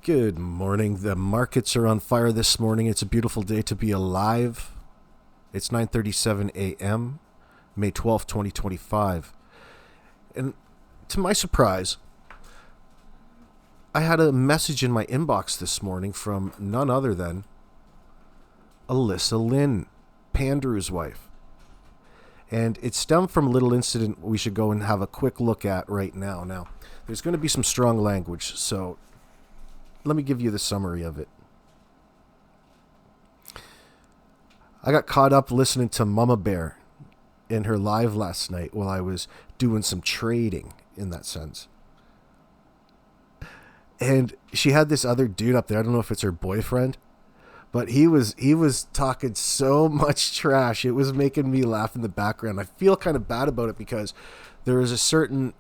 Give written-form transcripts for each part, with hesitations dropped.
Good morning. The markets are on fire this morning. It's a beautiful day to be alive. It's 9:37 a.m., May 12th, 2025. And to my surprise, I had a message in my inbox this morning from none other than Alyssa Lynn, Pandrew's wife. And it stemmed from a little incident we should go and have a quick look at right now. Now, there's going to be some strong language, so let me give you the summary of it. I got caught up listening to Mama Bear in her live last night while I was doing some trading in that sense. And she had this other dude up there. I don't know if it's her boyfriend, but he was talking so much trash. It was making me laugh in the background. I feel kind of bad about it because there is a certain,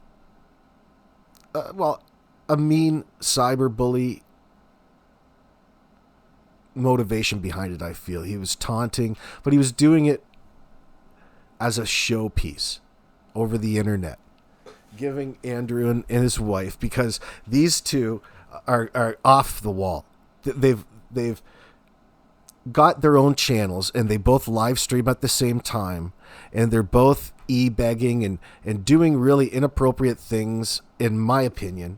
a mean cyberbully motivation behind it. I feel he was taunting, but he was doing it as a showpiece over the internet, giving Andrew and his wife, because these two are off the wall. They've got their own channels and they both live stream at the same time, and they're both e-begging and doing really inappropriate things, in my opinion.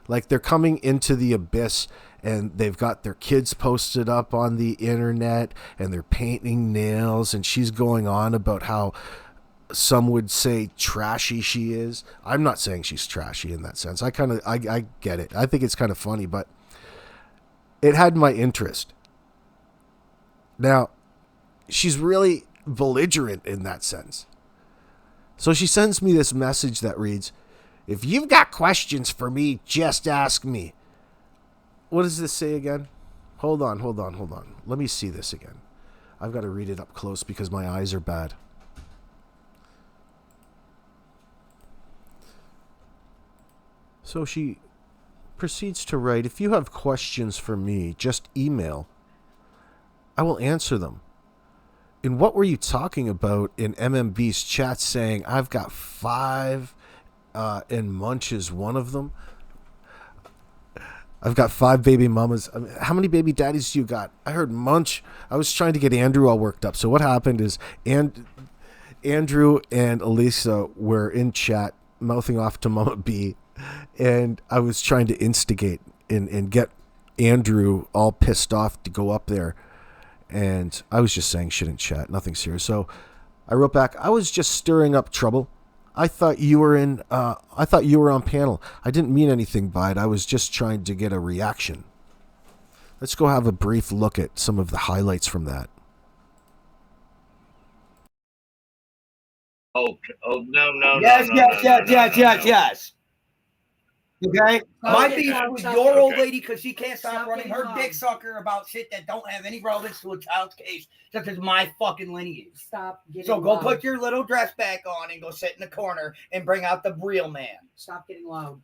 Like, they're coming into the abyss and they've got their kids posted up on the internet and they're painting nails, and she's going on about how some would say trashy she is. I'm not saying she's trashy in that sense. I get it. I think it's kind of funny, but it had my interest. Now, she's really belligerent in that sense. So she sends me this message that reads, "If you've got questions for me, just ask me." What does this say again? Hold on. Let me see this again. I've got to read it up close because my eyes are bad. So she proceeds to write, "If you have questions for me, just email. I will answer them." And what were you talking about in MMB's chat saying, "I've got 5 and Munch is one of them"? I've got 5 baby mamas. I mean, how many baby daddies do you got? I heard Munch. I was trying to get Andrew all worked up. So what happened is Andrew and Alisa were in chat mouthing off to Mama B, and I was trying to instigate and get Andrew all pissed off to go up there. And I was just saying shit in chat, nothing serious. So I wrote back, "I was just stirring up trouble. I thought you were on panel. I didn't mean anything by it. I was just trying to get a reaction." Let's go have a brief look at some of the highlights from that. Oh no. Yes. Okay? My beef with your old lady because she can't stop running her dick sucker about shit that don't have any relevance to a child's case, such as my fucking lineage. Stop getting So go loud. put your little dress back on and go sit in the corner and bring out the real man. Stop getting loud.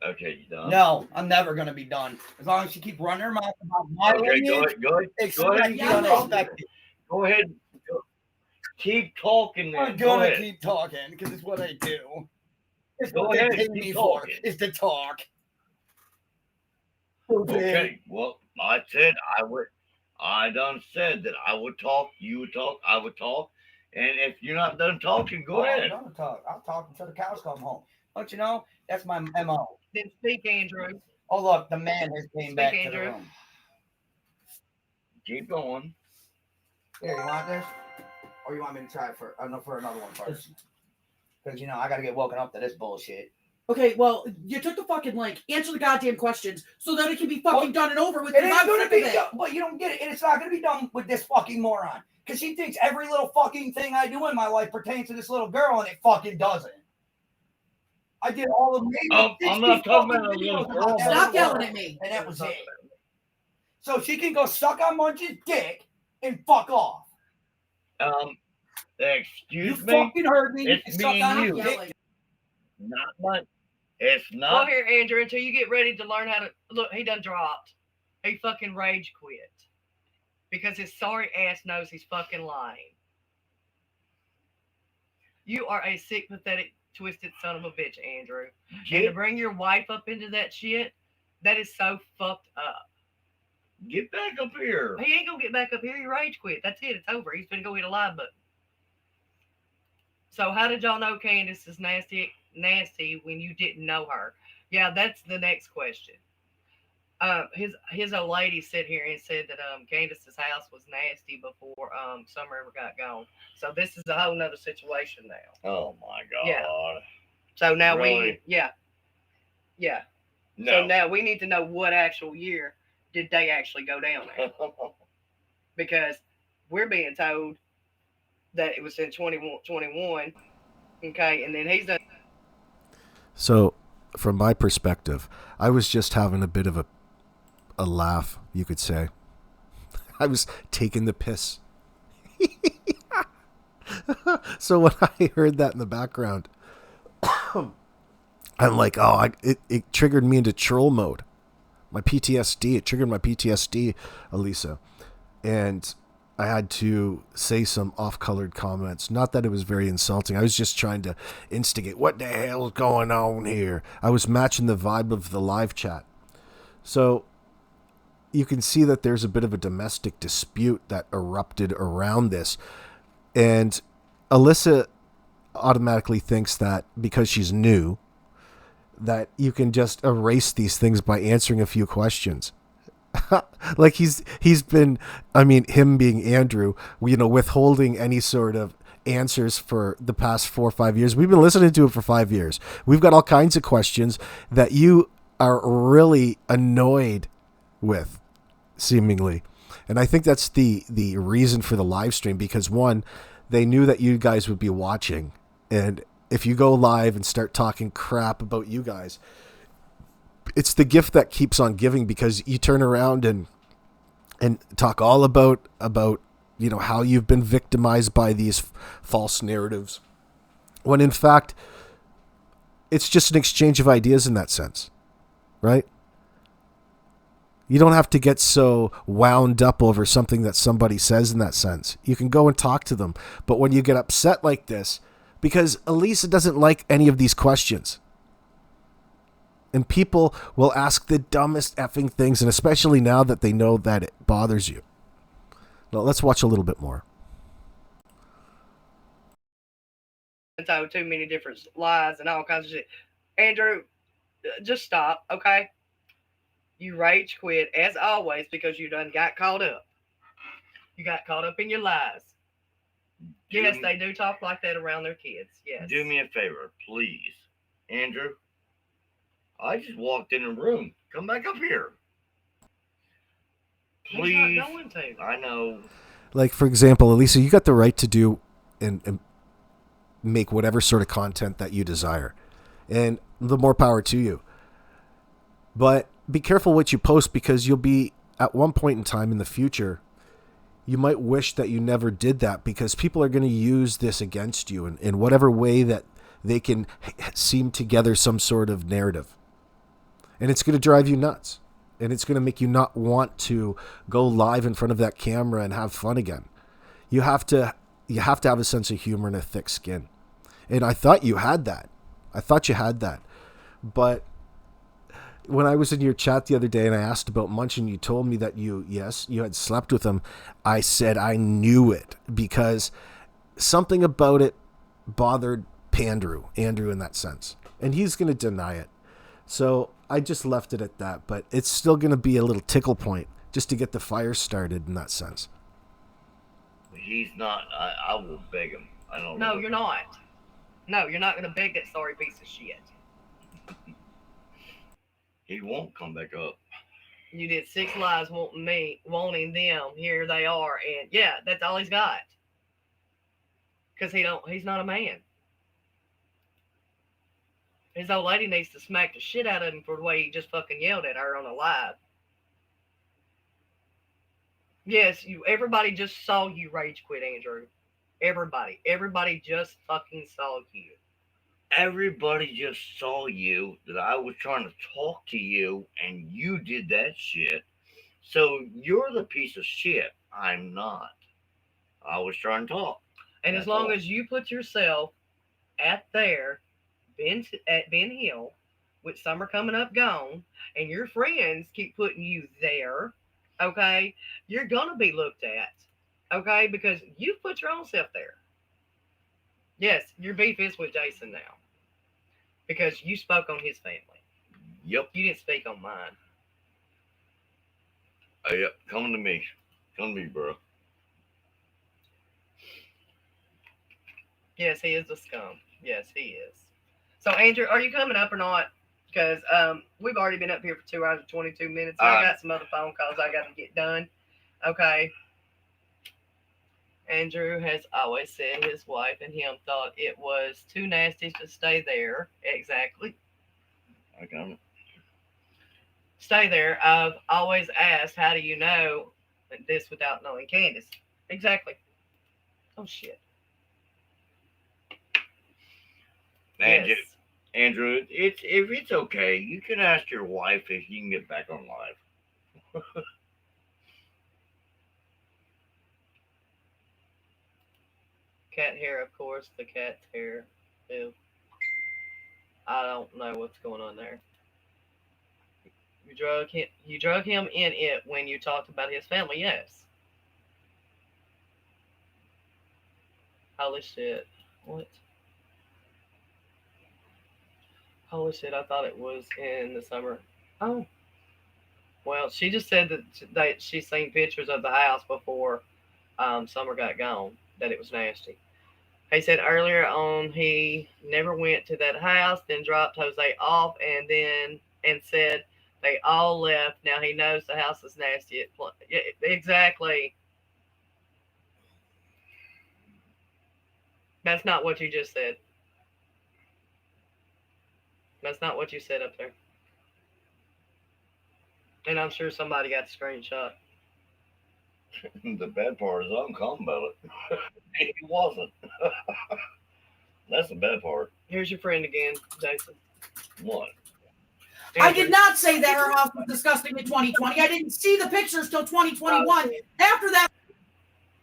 Okay, you done? No, I'm never gonna be done. As long as she keep running her mouth about my lineage, Go ahead. be unexpected. Go ahead. Keep talking. I'm gonna keep talking because it's what I do. It's Go what ahead, they pay keep me talking. for, is to talk. Okay, well, I said I would. I done said that I would talk, you would talk, I would talk. And if you're not done talking, go ahead. I'm gonna talk. I'll talk until the cows come home. Don't you know? That's my MO. Then speak, Andrew. Oh, look, the man has came back to the room. Keep going. Here, you want this? Or you want me to try it for another one first? Because, I got to get woken up to this bullshit. Okay, well, you took the fucking link. Answer the goddamn questions so that it can be fucking done and over with. It ain't going to be done. But you don't get it. And it's not going to be done with this fucking moron. Because she thinks every little fucking thing I do in my life pertains to this little girl, and it fucking doesn't. I did all of me. I'm not talking about a little girl. Stop yelling at me. And that was it. So she can go suck on Munch's dick and fuck off. Excuse you me. You fucking heard me. It's me and you. Not much. It's not. Well, here, Andrew, until you get ready to learn how to look, he done dropped. He fucking rage quit because his sorry ass knows he's fucking lying. You are a sick, pathetic twisted son of a bitch, Andrew. And to Get, bring your wife up into that shit, that is so fucked up. get back up here. He ain't gonna get back up here. He rage quit. That's it. It's over. He's gonna go hit a live button. So how did y'all know Candace is nasty when you didn't know her? Yeah, that's the next question. His old lady sat here and said that Candace's house was nasty before Summer ever got gone. So this is a whole nother situation now. Oh my God. Yeah. So now Really? yeah. No. So now we need to know what actual year did they actually go down there, because we're being told that it was in 2021. Okay, and then he's done. So, from my perspective, I was just having a bit of a laugh, you could say. I was taking the piss. So when I heard that in the background, I'm like, oh, it triggered me into troll mode. My PTSD, it triggered my PTSD, Alisa. And I had to say some off-colored comments. Not that it was very insulting. I was just trying to instigate, what the hell's going on here? I was matching the vibe of the live chat. So you can see that there's a bit of a domestic dispute that erupted around this. And Alyssa automatically thinks that because she's new, that you can just erase these things by answering a few questions. Like he's been, I mean, him being Andrew, withholding any sort of answers for the past 4 or 5 years. We've been listening to it for 5 years. We've got all kinds of questions that you are really annoyed with, seemingly. And I think that's the reason for the live stream, because one, they knew that you guys would be watching. And if you go live and start talking crap about you guys, it's the gift that keeps on giving, because you turn around and talk all about how you've been victimized by these false narratives, when in fact it's just an exchange of ideas in that sense, right? You don't have to get so wound up over something that somebody says in that sense. You can go and talk to them. But when you get upset like this, because Alisa doesn't like any of these questions, and people will ask the dumbest effing things, and especially now that they know that it bothers you. Now, let's watch a little bit more. So too many different lies and all kinds of shit. Andrew, just stop, okay? You rage quit as always because you done got caught up. You got caught up in your lies. Yes, they do talk like that around their kids. Yes. Do me a favor, please. Andrew, I just walked in the room. Come back up here. Please. He's not going to. I know. Like, for example, Alisa, you got the right to do and make whatever sort of content that you desire. And the more power to you. But be careful what you post, because you'll be, at one point in time in the future, you might wish that you never did that, because people are going to use this against you in whatever way that they can seam together some sort of narrative. And it's going to drive you nuts. And it's going to make you not want to go live in front of that camera and have fun again. You have to have a sense of humor and a thick skin. And I thought you had that. But when I was in your chat the other day and I asked about Munch, and you told me that you had slept with him, I said I knew it, because something about it bothered Andrew in that sense. And he's going to deny it. So I just left it at that. But it's still going to be a little tickle point just to get the fire started in that sense. He's not. I will beg him. I don't know. No, you're not. No, you're not going to beg that sorry piece of shit. He won't come back up. You did 6 lives wanting them. Here they are. And yeah, that's all he's got. Because he's not a man. His old lady needs to smack the shit out of him for the way he just fucking yelled at her on a live. Yes, everybody just saw you rage quit, Andrew. Everybody just fucking saw you. Everybody just saw you, that I was trying to talk to you, and you did that shit. So you're the piece of shit. I'm not. I was trying to talk. And as long as you put yourself at there Ben Hill, with summer coming up gone, and your friends keep putting you there, okay, you're gonna be looked at, okay, because you put your own self there. Yes, your beef is with Jason now because you spoke on his family. Yep. You didn't speak on mine. Yep. Come to me. Come to me, bro. Yes, he is a scum. Yes, he is. So, Andrew, are you coming up or not? Because we've already been up here for 2 hours and 22 minutes. And I got some other phone calls I got to get done. Okay. Andrew has always said his wife and him thought it was too nasty to stay there. Exactly. I got it. Stay there. I've always asked, how do you know this without knowing Candace? Exactly. Oh, shit. And Yes. Andrew, if it's okay, you can ask your wife if you can get back on live. Cat hair, of course. The cat's hair. Ew. I don't know what's going on there. You drug him in it when you talked about his family. Yes. Holy shit. What? Holy shit, I thought it was in the summer. Oh. Well, she just said that she's seen pictures of the house before summer got gone, that it was nasty. He said earlier on he never went to that house, then dropped Jose off, and said they all left. Now he knows the house is nasty. Yeah, exactly. That's not what you just said. That's not what you said up there. And I'm sure somebody got the screenshot. The bad part is I don't come about it. He wasn't. That's the bad part. Here's your friend again, Jason. What? I did not say that her house was disgusting in 2020. I didn't see the pictures till 2021. After that,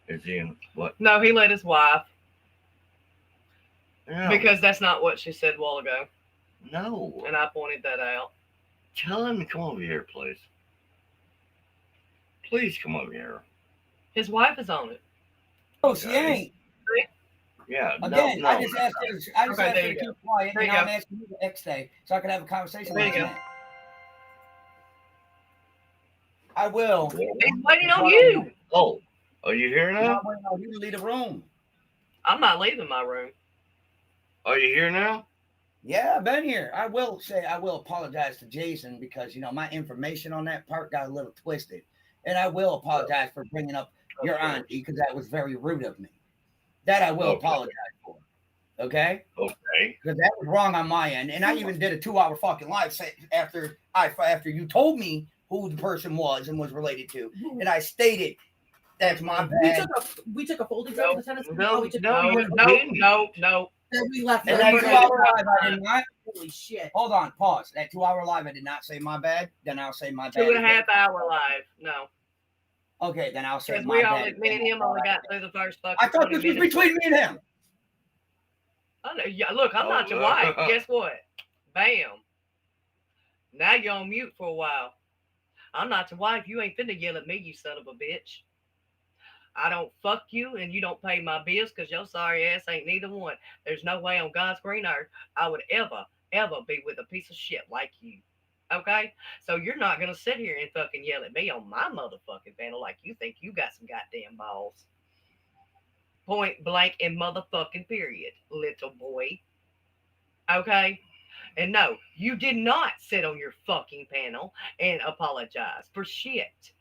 Is he in what? No, he let his wife. No. Because that's not what she said a while ago. No. And I pointed that out. Tell him to come over here, please. Please come over here. His wife is on it. Oh, she ain't. Yeah. Again, no. I just asked her to keep quiet, There and you I'm go. asking you the next day so I can have a conversation There with you you. go. I will. He's waiting on you. Oh, are you here I'm now? waiting on you to leave the room. I'm not leaving my room. Are you here now? Yeah, I've been here. I will apologize to Jason because, my information on that part got a little twisted. And I will apologize for bringing up your auntie because that was very rude of me. That I will apologize for. Okay? Okay. Because that was wrong on my end. And I even did a 2-hour fucking live after you told me who the person was and was related to. And I stated, that's my bad. we took a folding job to the tennis. No. Then we left. And that her. 2-hour live, I did not. Holy shit. Hold on, pause. That 2-hour live, I did not say my bad. Then I'll say my bad. 2.5-hour live. No. Okay, then I'll say Because my bad. me and him only got through the first fucking I thought 20 this was minutes. between me and him. I know. Yeah, look, I'm not your wife. Guess what? Bam. Now you're on mute for a while. I'm not your wife. You ain't finna yell at me, you son of a bitch. I don't fuck you and you don't pay my bills because your sorry ass ain't neither one. There's no way on God's green earth I would ever be with a piece of shit like you. Okay? So you're not going to sit here and fucking yell at me on my motherfucking panel like you think you got some goddamn balls. Point blank and motherfucking period, little boy. Okay? And no, you did not sit on your fucking panel and apologize for shit.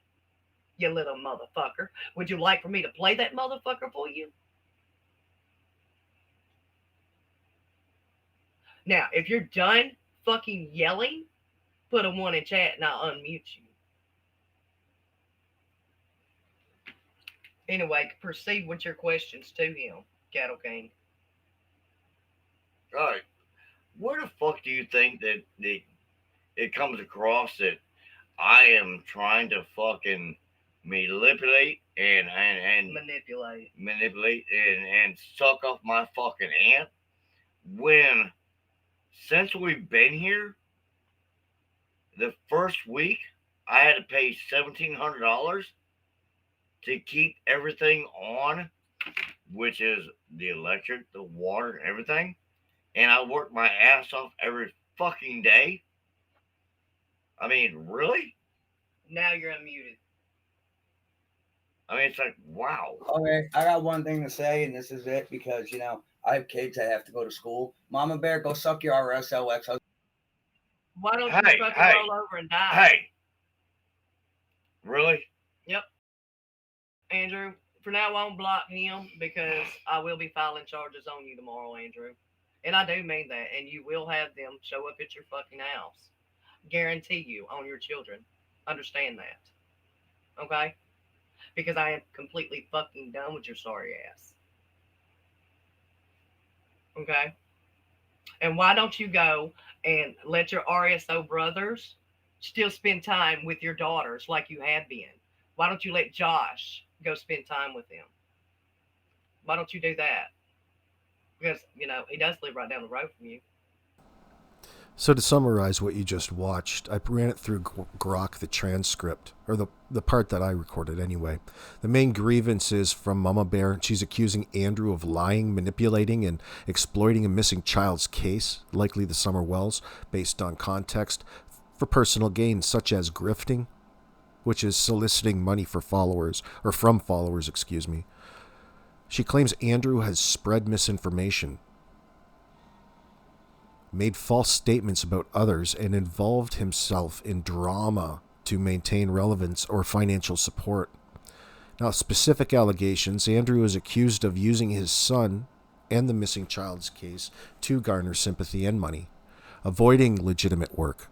You little motherfucker. Would you like for me to play that motherfucker for you? Now, if you're done fucking yelling, put a 1 in chat and I'll unmute you. Anyway, proceed with your questions to him, Cattle King. All right. Where the fuck do you think that it comes across that I am trying to fucking manipulate and Manipulate and suck off my fucking aunt when Since we've been here, the first week I had to pay $1,700 to keep everything on, which is the electric, the water, and everything. And I worked my ass off every fucking day. I mean, really? Now you're unmuted. I mean, it's like, wow. Okay, I got one thing to say, and this is it, because, you know, I have kids that have to go to school. Mama Bear, go suck your RSLX. Why don't you Hey, fucking hey, roll over and die? Hey. Really? Yep. Andrew, for now on, block him because I will be filing charges on you tomorrow, Andrew. And I do mean that. And you will have them show up at your fucking house. Guarantee you on your children. Understand that. Okay? Because I am completely fucking done with your sorry ass. Okay? And why don't you go and let your RSO brothers still spend time with your daughters like you have been? Why don't you let Josh go spend time with them? Why don't you do that? Because, you know, he does live right down the road from you. So to summarize what you just watched, I ran it through Grok, the transcript, or the part that I recorded anyway. The main grievance is from Mama Bear. She's accusing Andrew of lying, manipulating, and exploiting a missing child's case, likely the Summer Wells, based on context, for personal gain, such as grifting, which is soliciting money for followers, or from followers, excuse me. She claims Andrew has spread misinformation, made false statements about others, and involved himself in drama to maintain relevance or financial support. Now, specific allegations: Andrew is accused of using his son and the missing child's case to garner sympathy and money, avoiding legitimate work.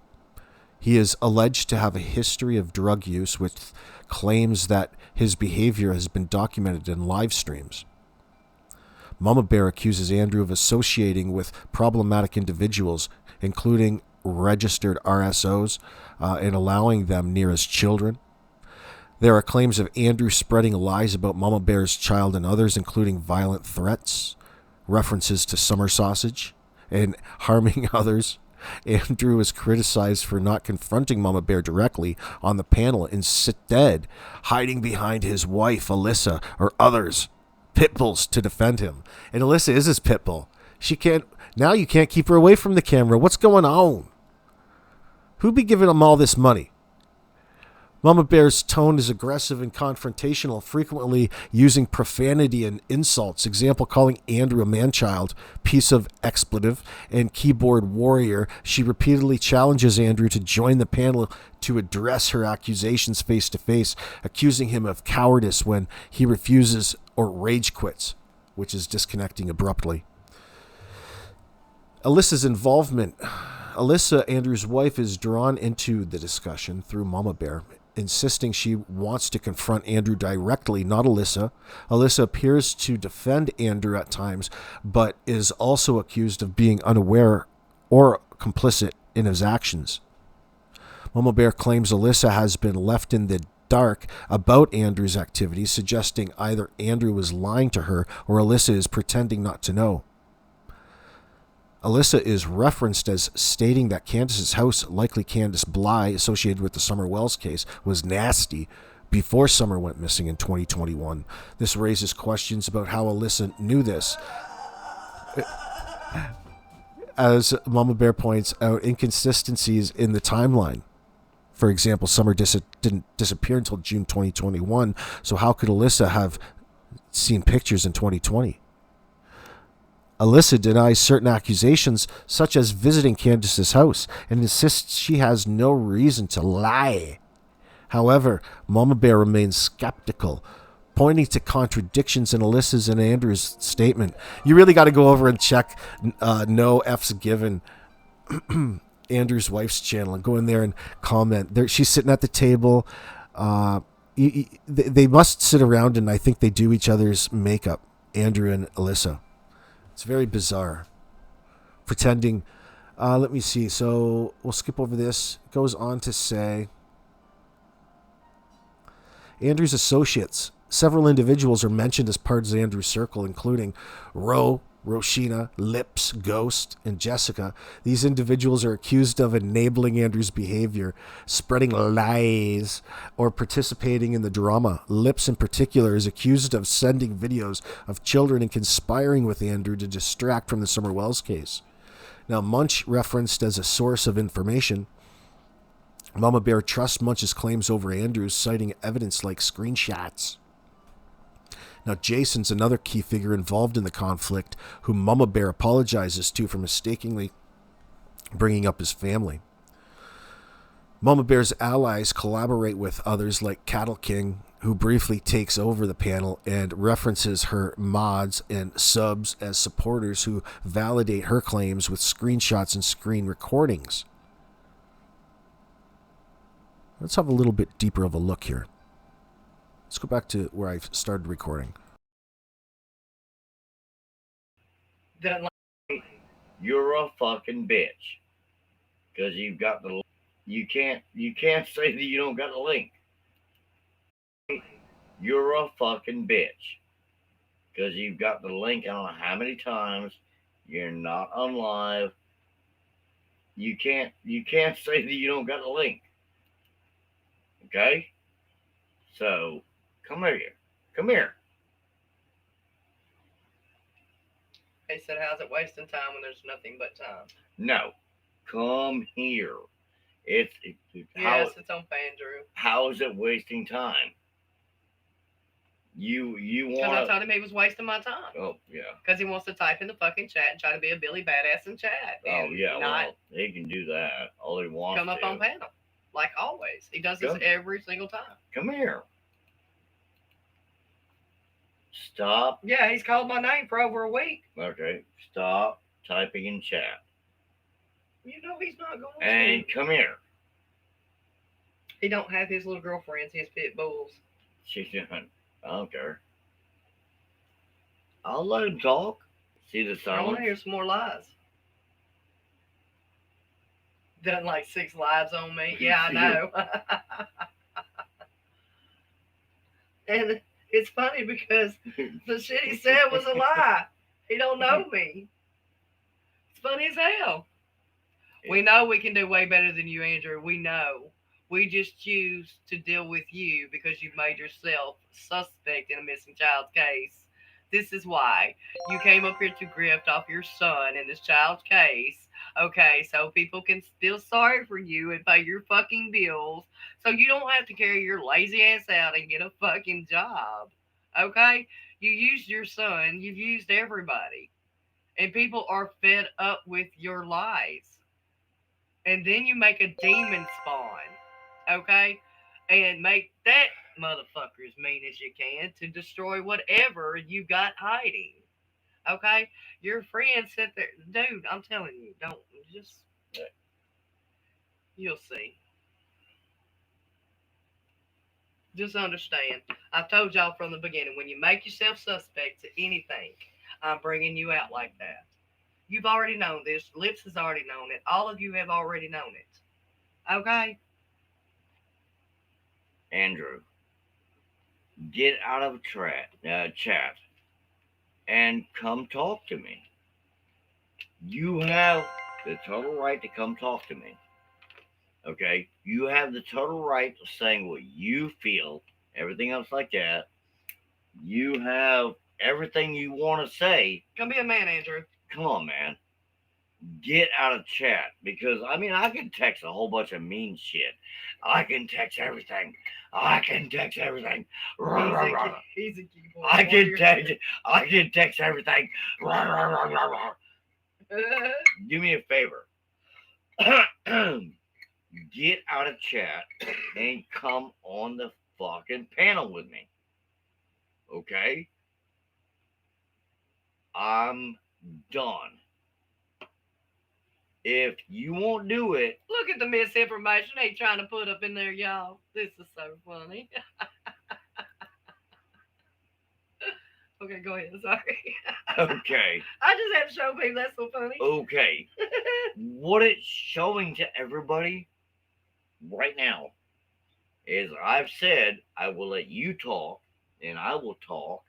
He is alleged to have a history of drug use, with claims that his behavior has been documented in live streams. Mama Bear accuses Andrew of associating with problematic individuals, including registered RSOs, and allowing them near his children. There are claims of Andrew spreading lies about Mama Bear's child and others, including violent threats, references to summer sausage, and harming others. Andrew is criticized for not confronting Mama Bear directly on the panel, instead hiding behind his wife, Alyssa, or others, pit bulls, to defend him. And Alyssa is his pit bull. Now you can't keep her away from the camera. What's going on? Who be giving him all this money? Mama Bear's tone is aggressive and confrontational, frequently using profanity and insults. Example, calling Andrew a man-child, piece of expletive, and keyboard warrior. She repeatedly challenges Andrew to join the panel to address her accusations face-to-face, accusing him of cowardice when he refuses or rage quits, which is disconnecting abruptly. Alyssa's involvement. Alyssa, Andrew's wife, is drawn into the discussion through Mama Bear, insisting she wants to confront Andrew directly, not Alyssa. Alyssa appears to defend Andrew at times, but is also accused of being unaware or complicit in his actions. Mama Bear claims Alyssa has been left in the dark about Andrew's activities, suggesting either Andrew is lying to her or Alyssa is pretending not to know. Alyssa is referenced as stating that Candace's house, likely Candace Bly, associated with the Summer Wells case, was nasty before Summer went missing in 2021. This raises questions about how Alyssa knew this. As Mama Bear points out, inconsistencies in the timeline. For example, Summer didn't disappear until June 2021, so how could Alyssa have seen pictures in 2020? Alyssa denies certain accusations, such as visiting Candace's house, and insists she has no reason to lie. However, Mama Bear remains skeptical, pointing to contradictions in Alyssa's and Andrew's statement. You really got to go over and check No F's Given, Andrew's wife's channel, and go in there and comment. She's sitting at the table. They must sit around, and I think they do each other's makeup, Andrew and Alyssa. It's very bizarre. Pretending. Let me see. So we'll skip over this. It goes on to say, Andrew's associates. Several individuals are mentioned as part of Andrew's circle, including Roe, Roshina, Lips, Ghost, and Jessica. These individuals are accused of enabling Andrew's behavior, spreading lies, or participating in the drama. Lips, in particular, is accused of sending videos of children and conspiring with Andrew to distract from the Summer Wells case. Now, Munch, referenced as a source of information, Mama Bear trusts Munch's claims over Andrew's, citing evidence like screenshots. Now, Jason's another key figure involved in the conflict, whom Mama Bear apologizes to for mistakenly bringing up his family. Mama Bear's allies collaborate with others like Cattle King, who briefly takes over the panel and references her mods and subs as supporters who validate her claims with screenshots and screen recordings. Let's have a little bit deeper of a look here. Let's go back to where I started recording. You're a fucking bitch. Because you've got the... You can't say that you don't got the link. You're a fucking bitch. Because you've got the link I don't know how many times. You're not on live. You can't say that you don't got the link. Okay? So, come here. Come here. He said, how's it wasting time when there's nothing but time? No. Come here. It's it's on Pandrew. How is it wasting time? You want? Because I told him he was wasting my time. Oh yeah. Because he wants to type in the fucking chat and try to be a Billy badass in chat. Oh yeah. Well, he can do that. All he wants. Come up on panel, like always. He does this every single time. Come here. Stop. Yeah, he's called my name for over a week. Okay. Stop typing in chat. You know he's not going and to. Come here. He don't have his little girlfriends, his pit bulls. She's doing. I don't care. I'll let him talk. See the silence? I want to hear some more lies. Done like 6 lives on me. Yeah, I know. And it's funny because the shit he said was a lie. He don't know me. It's funny as hell. We know we can do way better than you, Andrew. We know. We just choose to deal with you because you've made yourself suspect in a missing child's case. This is why you came up here to grift off your son in this child's case. Okay, so people can feel sorry for you and pay your fucking bills. So you don't have to carry your lazy ass out and get a fucking job. Okay? You used your son. You've used everybody. And people are fed up with your lies. And then you make a demon spawn. Okay? And make that motherfucker as mean as you can to destroy whatever you got hiding. Okay? Your friends sit there. Dude, I'm telling you, don't just. You'll see. Just understand. I've told y'all from the beginning, when you make yourself suspect to anything, I'm bringing you out like that. You've already known this. Lips has already known it. All of you have already known it. Okay? Andrew, get out of chat and come talk to me. You have the total right to come talk to me. Okay? You have the total right to saying what you feel, everything else like that. You have everything you want to say. Come be a man, Andrew. Come on, man. Get out of chat. Because, I mean, I can text a whole bunch of mean shit. I can text everything. He's a keyboard. I can text everything. Do me a favor. Get out of chat and come on the fucking panel with me. Okay? I'm done. If you won't do it... Look at the misinformation they trying to put up in there, y'all. This is so funny. Okay, go ahead. Sorry. Okay. I just have to show people that's so funny. Okay. What it's showing to everybody right now is I've said I will let you talk and I will talk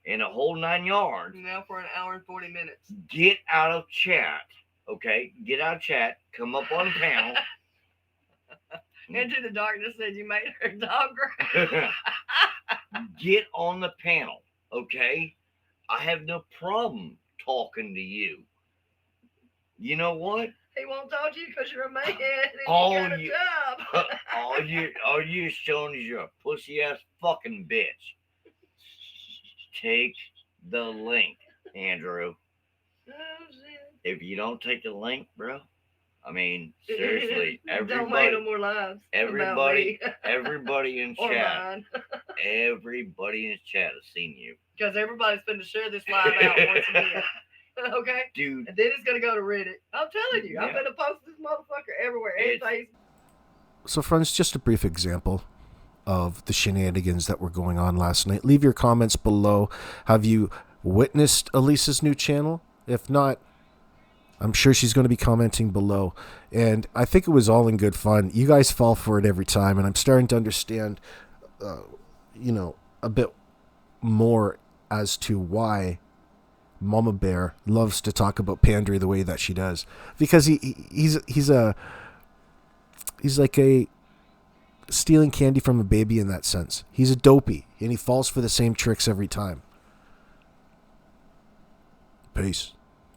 and the whole 9 yards. Now for an hour and 40 minutes. Get out of chat, okay? Get out of chat. Come up on the panel. Into the darkness said you made her dog growl. Get on the panel, okay? I have no problem talking to you. You know what? He won't talk to you because you're a man and you All got a you- job. all you're showing is you're a pussy ass fucking bitch. Take the link, Andrew. Oh, shit. If you don't take the link, bro, I mean, seriously, Don't make everybody, no more lives. everybody, about me. everybody in or chat, mine. everybody in chat has seen you, Because everybody's going to share this live out once again. Okay? dude. And then it's going to go to Reddit. I'm telling you, I'm Yeah. going to post this motherfucker everywhere. And It's- Facebook. So, friends, just a brief example of the shenanigans that were going on last night. Leave your comments below. Have you witnessed Alisa's new channel? If not, I'm sure she's going to be commenting below. And I think it was all in good fun. You guys fall for it every time, and I'm starting to understand, a bit more as to why Mama Bear loves to talk about Pandrew the way that she does. Because he's like a stealing candy from a baby in that sense. He's a dopey, and he falls for the same tricks every time. Peace.